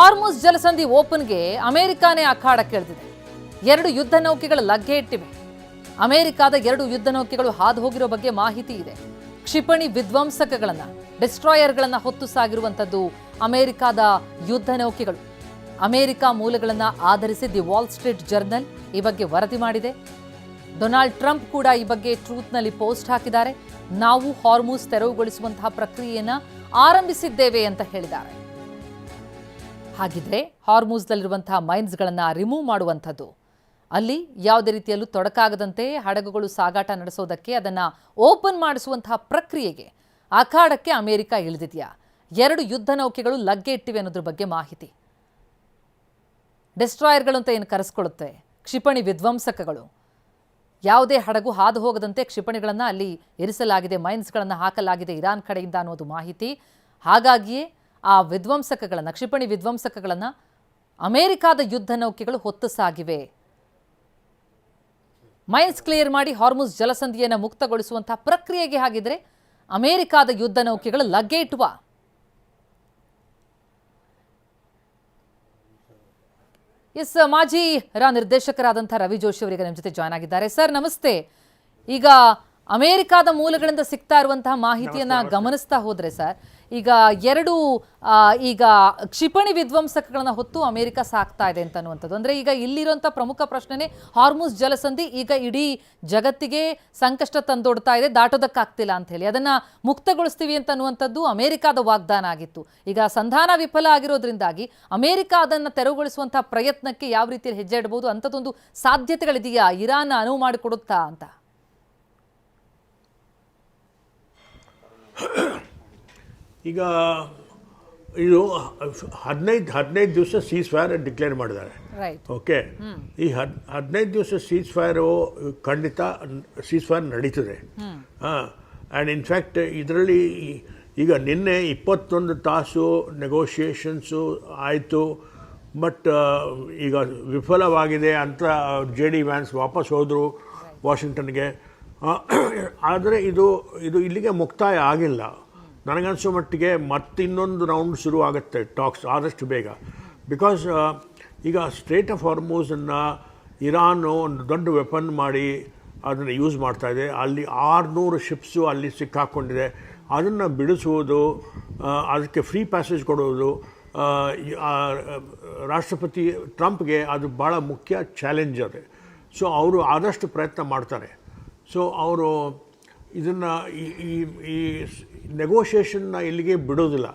ಹಾರ್ಮುಜ್ ಜಲಸಂಧಿ ಓಪನ್ಗೆ ಅಮೆರಿಕಾನೇ ಅಖಾಡಕ್ಕೆ ಇಳಿದಿದೆ. 2 ಯುದ್ಧ ನೌಕೆಗಳ ಲಗ್ಗೆ ಇಟ್ಟಿವೆ. ಅಮೆರಿಕಾದ 2 ಯುದ್ಧ ನೌಕೆಗಳು ಹಾದು ಹೋಗಿರೋ ಬಗ್ಗೆ ಮಾಹಿತಿ ಇದೆ. ಕ್ಷಿಪಣಿ ವಿಧ್ವಂಸಕಗಳನ್ನ ಡಿಸ್ಟ್ರಾಯರ್ಗಳನ್ನ ಹೊತ್ತು ಸಾಗಿರುವಂತದ್ದು ಅಮೆರಿಕಾದ ಯುದ್ಧ ನೌಕೆಗಳು. ಅಮೆರಿಕ ಮೂಲಗಳನ್ನ ಆಧರಿಸಿ ದಿ ವಾಲ್ ಸ್ಟ್ರೀಟ್ ಜರ್ನಲ್ ಈ ಬಗ್ಗೆ ವರದಿ ಮಾಡಿದೆ. ಡೊನಾಲ್ಡ್ ಟ್ರಂಪ್ ಕೂಡ ಈ ಬಗ್ಗೆ ಟ್ರೂತ್ನಲ್ಲಿ ಪೋಸ್ಟ್ ಹಾಕಿದ್ದಾರೆ. ನಾವು ಹಾರ್ಮುಜ್ ತೆರವುಗೊಳಿಸುವಂತಹ ಪ್ರಕ್ರಿಯೆಯನ್ನ ಆರಂಭಿಸಿದ್ದೇವೆ ಅಂತ ಹೇಳಿದ್ದಾರೆ. ಹಾಗಿದ್ರೆ ಹಾರ್ಮುಜ್ನಲ್ಲಿರುವಂತಹ ಮೈನ್ಸ್ಗಳನ್ನ ರಿಮೂವ್ ಮಾಡುವಂಥದ್ದು, ಅಲ್ಲಿ ಯಾವುದೇ ರೀತಿಯಲ್ಲೂ ತೊಡಕಾಗದಂತೆ ಹಡಗುಗಳು ಸಾಗಾಟ ನಡೆಸೋದಕ್ಕೆ ಅದನ್ನ ಓಪನ್ ಮಾಡಿಸುವಂತಹ ಪ್ರಕ್ರಿಯೆಗೆ ಅಖಾಡಕ್ಕೆ ಅಮೆರಿಕ ಇಳಿದಿದೆಯಾ? 2 ಯುದ್ಧ ನೌಕೆಗಳು ಲಗ್ಗೆ ಇಟ್ಟಿವೆ ಅನ್ನೋದ್ರ ಬಗ್ಗೆ ಮಾಹಿತಿ. ಡಿಸ್ಟ್ರಾಯರ್ಗಳು ಅಂತ ಏನು ಕರೆಸ್ಕೊಳ್ಳುತ್ತೆ, ಕ್ಷಿಪಣಿ ವಿಧ್ವಂಸಕಗಳು. ಯಾವುದೇ ಹಡಗು ಹಾದು ಹೋಗದಂತೆ ಕ್ಷಿಪಣಿಗಳನ್ನು ಅಲ್ಲಿ ಇರಿಸಲಾಗಿದೆ, ಮೈನ್ಸ್ಗಳನ್ನು ಹಾಕಲಾಗಿದೆ ಇರಾನ್ ಕಡೆಯಿಂದ ಅನ್ನೋದು ಮಾಹಿತಿ. ಹಾಗಾಗಿಯೇ ಆ ವಿಧ್ವಂಸಕಗಳನ್ನು, ಕ್ಷಿಪಣಿ ವಿಧ್ವಂಸಕಗಳನ್ನು ಅಮೆರಿಕಾದ ಯುದ್ಧ ನೌಕೆಗಳು ಹೊತ್ತು ಸಾಗಿವೆ. ಮೈನ್ಸ್ ಕ್ಲಿಯರ್ ಮಾಡಿ ಹಾರ್ಮುಜ್ ಜಲಸಂಧಿಯನ್ನು ಮುಕ್ತಗೊಳಿಸುವಂತಹ ಪ್ರಕ್ರಿಯೆಗೆ ಹಾಗಿದ್ರೆ ಅಮೆರಿಕಾದ ಯುದ್ಧ ನೌಕೆಗಳು ಲಗ್ಗೆ ಇಟ್ಟುವ? ಎಸ್, ಮಾಜಿ ನಿರ್ದೇಶಕರಾದಂತಹ ರವಿ ಜೋಶಿ ಅವರಿಗೆ ನಮ್ಮ ಜೊತೆ ಜಾಯ್ನ್ ಆಗಿದ್ದಾರೆ. ಸರ್ ನಮಸ್ತೆ. ಈಗ ಅಮೆರಿಕಾದ ಮೂಲಗಳಿಂದ ಸಿಗ್ತಾ ಇರುವಂತಹ ಮಾಹಿತಿಯನ್ನ ಗಮನಿಸ್ತಾ ಹೋದ್ರೆ ಸರ್, ಈಗ 2 ಕ್ಷಿಪಣಿ ವಿಧ್ವಂಸಕಗಳನ್ನ ಹೊತ್ತು ಅಮೆರಿಕ ಸಾಕ್ತಾ ಇದೆ ಅಂತ ಅನ್ನುವಂಥದ್ದು. ಅಂದ್ರೆ ಈಗ ಇಲ್ಲಿರುವಂಥ ಪ್ರಮುಖ ಪ್ರಶ್ನೆನೇ ಹಾರ್ಮುಜ್ ಜಲಸಂಧಿ ಈಗ ಇಡೀ ಜಗತ್ತಿಗೆ ಸಂಕಷ್ಟ ತಂದೊಡ್ತಾ ಇದೆ, ದಾಟೋದಕ್ಕಾಗ್ತಿಲ್ಲ ಅಂತ ಹೇಳಿ ಅದನ್ನ ಮುಕ್ತಗೊಳಿಸ್ತೀವಿ ಅಂತ ಅನ್ನುವಂಥದ್ದು ಅಮೆರಿಕಾದ ವಾಗ್ದಾನ ಆಗಿತ್ತು. ಈಗ ಸಂಧಾನ ವಿಫಲ ಆಗಿರೋದ್ರಿಂದಾಗಿ ಅಮೆರಿಕ ಅದನ್ನು ತೆರವುಗೊಳಿಸುವಂತಹ ಪ್ರಯತ್ನಕ್ಕೆ ಯಾವ ರೀತಿಯಲ್ಲಿ ಹೆಜ್ಜೆ ಇಡಬಹುದು ಅಂಥದ್ದೊಂದು ಸಾಧ್ಯತೆಗಳಿದೆಯಾ? ಇರಾನ್ ಅನುವು ಮಾಡಿಕೊಡುತ್ತಾ ಅಂತ? ಈಗ ಇದು 15 ದಿವಸ ಸೀಸ್ ಫೈರ್ ಡಿಕ್ಲೇರ್ ಮಾಡಿದ್ದಾರೆ. ಓಕೆ, ಈ 15 ದಿವಸ ಸೀಸ್ ಫೈರು ಖಂಡಿತ ಸೀಸ್ ಫೈರ್ ನಡೀತದೆ. ಆ್ಯಂಡ್ ಇನ್ಫ್ಯಾಕ್ಟ್ ಇದರಲ್ಲಿ ಈಗ ನಿನ್ನೆ 21 ತಾಸು ನೆಗೋಷಿಯೇಷನ್ಸು ಆಯಿತು, ಬಟ್ ಈಗ ವಿಫಲವಾಗಿದೆ ಅಂತ JD ವ್ಯಾನ್ಸ್ ವಾಪಸ್ ಹೋದರು ವಾಷಿಂಗ್ಟನ್ಗೆ. ಆದರೆ ಇದು ಇಲ್ಲಿಗೆ ಮುಕ್ತಾಯ ಆಗಿಲ್ಲ. ನನಗನ್ಸೋ ಮಟ್ಟಿಗೆ ಮತ್ತಿನ್ನೊಂದು ರೌಂಡ್ ಶುರು ಆಗುತ್ತೆ ಟಾಕ್ಸ್ ಆದಷ್ಟು ಬೇಗ. ಬಿಕಾಸ್ ಈಗ ಸ್ಟ್ರೇಟ್ ಆಫ್ ಹಾರ್ಮುಜನ್ನು ಇರಾನು ಒಂದು ದೊಡ್ಡ ವೆಪನ್ ಮಾಡಿ ಅದನ್ನು ಯೂಸ್ ಮಾಡ್ತಾಯಿದೆ. ಅಲ್ಲಿ 600 ಶಿಪ್ಸು ಅಲ್ಲಿ ಸಿಕ್ಕಾಕ್ಕೊಂಡಿದೆ. ಅದನ್ನು ಬಿಡಿಸುವುದು, ಅದಕ್ಕೆ ಫ್ರೀ ಪ್ಯಾಸೇಜ್ ಕೊಡುವುದು ರಾಷ್ಟ್ರಪತಿ ಟ್ರಂಪ್ಗೆ ಅದು ಭಾಳ ಮುಖ್ಯ ಚಾಲೆಂಜ್ ಅದು. ಸೊ ಅವರು ಆದಷ್ಟು ಪ್ರಯತ್ನ ಮಾಡ್ತಾರೆ. ಸೊ ಅವರು ಇದನ್ನು ಈ ನೆಗೋಷಿಯೇಷನ್ನ ಇಲ್ಲಿಗೆ ಬಿಡೋದಿಲ್ಲ.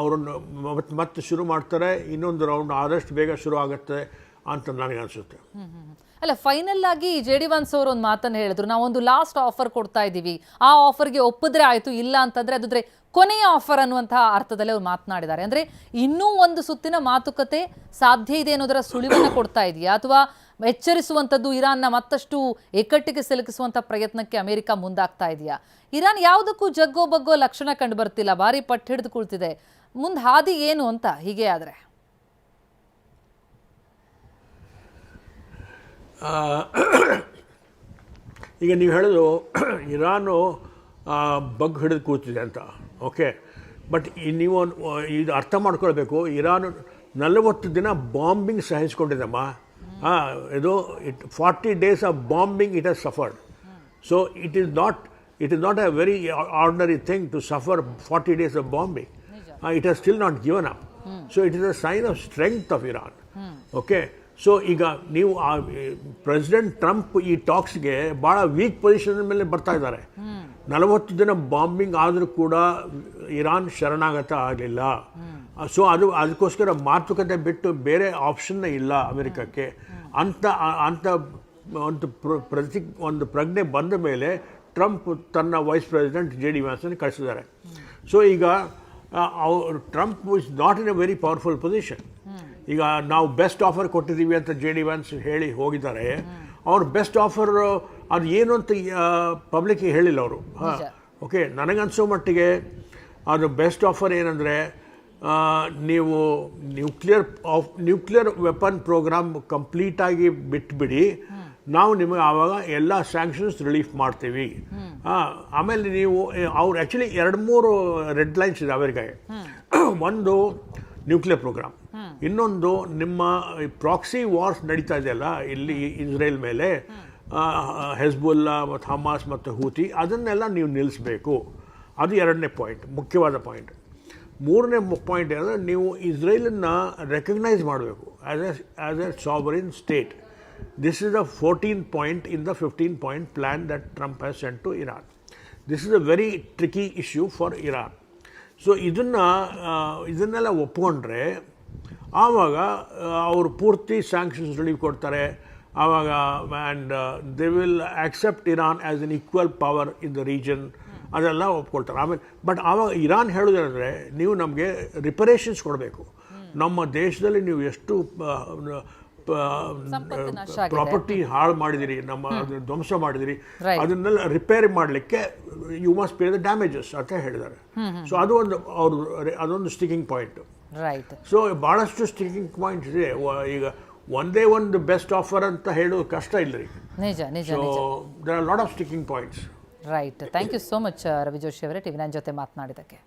ಅವರನ್ನು ಮತ್ತೆ ಶುರು ಮಾಡ್ತಾರೆ. ಇನ್ನೊಂದು ರೌಂಡ್ ಆದಷ್ಟು ಬೇಗ ಶುರು ಆಗುತ್ತೆ ಅಂತ ನನಗೆ ಅನಿಸುತ್ತೆ. ಅಲ್ಲ, ಫೈನಲ್ ಆಗಿ JD ವ್ಯಾನ್ಸ್ ಅವರು ಒಂದು ಮಾತನ್ನು ಹೇಳಿದ್ರು, ನಾವೊಂದು ಲಾಸ್ಟ್ ಆಫರ್ ಕೊಡ್ತಾ ಇದ್ದೀವಿ, ಆ ಆಫರ್ಗೆ ಒಪ್ಪಿದ್ರೆ ಆಯಿತು, ಇಲ್ಲ ಅಂತಂದರೆ ಅದಾದ್ರೆ ಕೊನೆಯ ಆಫರ್ ಅನ್ನುವಂತಹ ಅರ್ಥದಲ್ಲಿ ಅವ್ರು ಮಾತನಾಡಿದ್ದಾರೆ. ಅಂದರೆ ಇನ್ನೂ ಒಂದು ಸುತ್ತಿನ ಮಾತುಕತೆ ಸಾಧ್ಯ ಇದೆ ಅನ್ನೋದರ ಸುಳಿವನ್ನು ಕೊಡ್ತಾ ಇದೆಯಾ, ಅಥವಾ ಎಚ್ಚರಿಸುವಂಥದ್ದು, ಇರಾನ್ನ ಮತ್ತಷ್ಟು ಇಕ್ಕಟ್ಟಿಗೆ ಸಿಲುಕಿಸುವಂಥ ಪ್ರಯತ್ನಕ್ಕೆ ಅಮೆರಿಕ ಮುಂದಾಗ್ತಾ ಇದೆಯಾ? ಇರಾನ್ ಯಾವುದಕ್ಕೂ ಜಗ್ಗೋ ಬಗ್ಗೋ ಲಕ್ಷಣ ಕಂಡು ಬರ್ತಿಲ್ಲ, ಭಾರಿ ಪಟ್ಟು ಹಿಡಿದು ಕುಳಿತಿದೆ. ಮುಂದೆ ಹಾದಿ ಏನು ಅಂತ ಹೀಗೆ ಆದರೆ? ಈಗ ನೀವು ಹೇಳೋದು ಇರಾನು ಬಗ್ ಹಿಡಿದು ಕೂತಿದೆ ಅಂತ. ಓಕೆ, ಬಟ್ ನೀವು ಇದು ಅರ್ಥ ಮಾಡ್ಕೊಳ್ಬೇಕು, ಇರಾನು 40 ದಿನ ಬಾಂಬಿಂಗ್ ಸಹಿಸ್ಕೊಂಡಿದ್ದಮ್ಮ. ಇದು 40 days of bombing it has suffered. So it is not a very ordinary thing to suffer 40 days of bombing. It has still not given up. So it is a sign of strength of Iran. Okay, so ಈಗ ನೀವು president Trump ಈ ಟಾಕ್ಸ್ಗೆ ಭಾಳ weak position ಮೇಲೆ ಬರ್ತಾ ಇದ್ದಾರೆ. 40 ದಿನ bombing ಆದರೂ ಕೂಡ ಇರಾನ್ ಶರಣಾಗತ ಆಗಲಿಲ್ಲ. ಸೊ ಅದಕ್ಕೋಸ್ಕರ ಮಾತುಕತೆ ಬಿಟ್ಟು ಬೇರೆ ಆಪ್ಷನ್ನೇ ಇಲ್ಲ ಅಮೆರಿಕಕ್ಕೆ ಅಂತ ಒಂದು ಪ್ರಜ್ಞೆ ಬಂದ ಮೇಲೆ ಟ್ರಂಪ್ ತನ್ನ ವೈಸ್ ಪ್ರೆಸಿಡೆಂಟ್ JD ವ್ಯಾನ್ಸನ್ನು ಕಳಿಸಿದ್ದಾರೆ. ಸೊ ಈಗ Trump is not in a very powerful position. ಈಗ ನಾವು ಬೆಸ್ಟ್ ಆಫರ್ ಕೊಟ್ಟಿದ್ದೀವಿ ಅಂತ JD ವ್ಯಾನ್ಸ್ ಹೇಳಿ ಹೋಗಿದ್ದಾರೆ. ಅವ್ರು ಬೆಸ್ಟ್ ಆಫರ್ ಅದು ಏನು ಅಂತ ಪಬ್ಲಿಕ್ಗೆ ಹೇಳಿಲ್ಲ ಅವರು. ಓಕೆ, ನನಗನ್ಸೋ ಮಟ್ಟಿಗೆ ಅದು ಬೆಸ್ಟ್ ಆಫರ್ ಏನಂದರೆ, ನೀವು ನ್ಯೂಕ್ಲಿಯರ್ ವೆಪನ್ ಪ್ರೋಗ್ರಾಮ್ ಕಂಪ್ಲೀಟಾಗಿ ಬಿಟ್ಬಿಡಿ, ನಾವು ನಿಮಗೆ ಆವಾಗ ಎಲ್ಲ ಸ್ಯಾಂಕ್ಷನ್ಸ್ ರಿಲೀಫ್ ಮಾಡ್ತೀವಿ. ಆಮೇಲೆ ನೀವು ಅವ್ರು ಆ್ಯಕ್ಚುಲಿ 2-3 ರೆಡ್ ಲೈನ್ಸ್ ಇದೆ ಅಮೆರಿಕಾಗೆ. ಒಂದು ನ್ಯೂಕ್ಲಿಯರ್ ಪ್ರೋಗ್ರಾಮ್, ಇನ್ನೊಂದು ನಿಮ್ಮ ಪ್ರಾಕ್ಸಿ ವಾರ್ಸ್ ನಡೀತಾ ಇದೆಯಲ್ಲ ಇಲ್ಲಿ ಇಸ್ರೇಲ್ ಮೇಲೆ, ಹೆಜ್ಬುಲ್ಲಾ ಮತ್ತು ಹಮಾಸ್ ಮತ್ತು ಹೂತಿ, ಅದನ್ನೆಲ್ಲ ನೀವು ನಿಲ್ಲಿಸಬೇಕು. ಅದು 2ನೇ ಪಾಯಿಂಟ್, ಮುಖ್ಯವಾದ ಪಾಯಿಂಟ್. 3ನೇ ಪಾಯಿಂಟ್ ಏನಂದರೆ ನೀವು ಇಸ್ರೇಲನ್ನು ರೆಕಗ್ನೈಸ್ ಮಾಡಬೇಕು as A sovereign state. This is the 14th point in the 15-point plan that Trump has sent to Iran. This is a very tricky issue for Iran. So ಇದನ್ನೆಲ್ಲ ಒಪ್ಕೊಂಡ್ರೆ ಆವಾಗ ಅವರು ಪೂರ್ತಿ sanctions relieve ಕೊಡ್ತಾರೆ. ಆವಾಗ and they will accept Iran as an equal power in the region, ಅದೆಲ್ಲ ಒಪ್ಕೊಳ್ತಾರೆ. ಆಮೇಲೆ but ಆವಾಗ Iran ಹೇಳೋದಂದರೆ ನೀವು ನಮಗೆ ರಿಪರೇಷನ್ಸ್ ಕೊಡಬೇಕು. ನಮ್ಮ ದೇಶದಲ್ಲಿ ನೀವು ಎಷ್ಟು ಪ್ರಾಪರ್ಟಿ ಹಾಳು ಮಾಡಿದಿರಿ, ನಮ್ಮ ಧ್ವಂಸ ಮಾಡಿದಿರಿ, ಅದನ್ನೆಲ್ಲ ರಿಪೇರಿ ಮಾಡಲಿಕ್ಕೆ you must pay the damages ಅಂತ ಹೇಳಿದ್ದಾರೆ. ಸೊ ಅದು ಒಂದು ಅದೊಂದು ಸ್ಟಿಕಿಂಗ್ ಪಾಯಿಂಟ್. ಸೊ ಭಾಳಷ್ಟು ಸ್ಟಿಕಿಂಗ್ ಪಾಯಿಂಟ್ಸ್ ಇದೆ. ಈಗ ಒಂದೇ ಒಂದು ಬೆಸ್ಟ್ ಆಫರ್ ಅಂತ ಹೇಳೋದು ಕಷ್ಟ ಇಲ್ಲ ರೀ. So there are lot of sticking points. Right. Thank you so much Ravi Joshi ಅವರೇ, TV9 ಜೊತೆ ಮಾತನಾಡಿದ್ದಕ್ಕೆ.